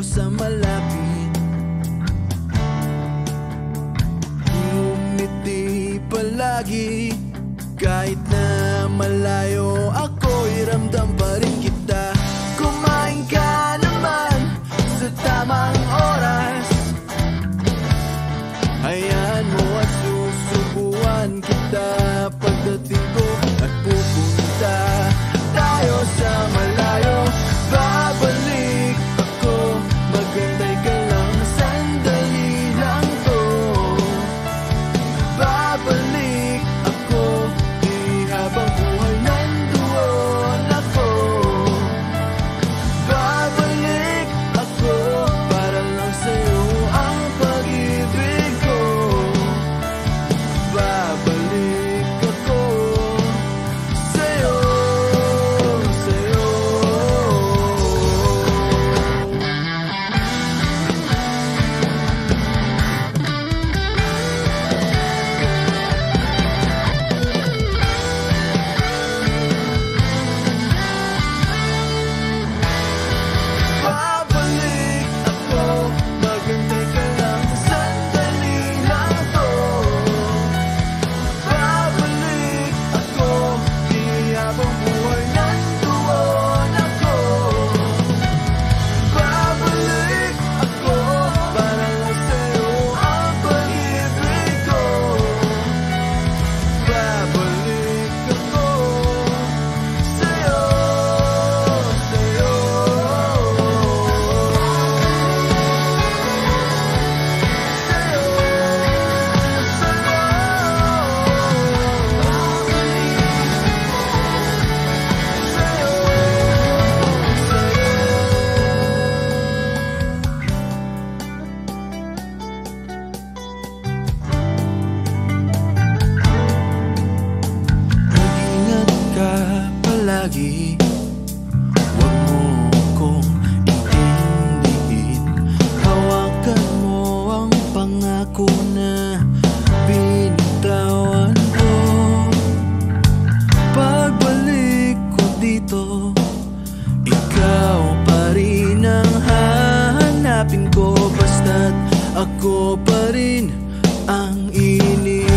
sa malapit. Ngumiti palagi kahit na malayo ako'y ramdam pa rin kita. Kumain ka naman sa tamang oras, hayaan mo at susubuan kita. Pagdating ko at pupunta tayo sa malayo, babalik ako. Maghintay ka lang, sandali lang to. Babalik ako, di habang buhay nandoon ako. Babalik ako, para lang sa'yo ang pag-ibig ko. Babalik ako sa'yo, sa'yo. Babalik ako, maghintay ka lang, sandali lang to. Babalik ako, di habang buhay nandoon ako. Babalik ako, para lang sa'yo ang pag-ibig ko. Babalik ako sa'yo, sa'yo. Mag-ingat ka palagi, huwag mo kong iindihin. Hawakan mo ang pangako na binitawan ko. Pagbalik ko dito, ikaw pa rin ang hahanapin ko. Basta't ako pa rin ang iniisip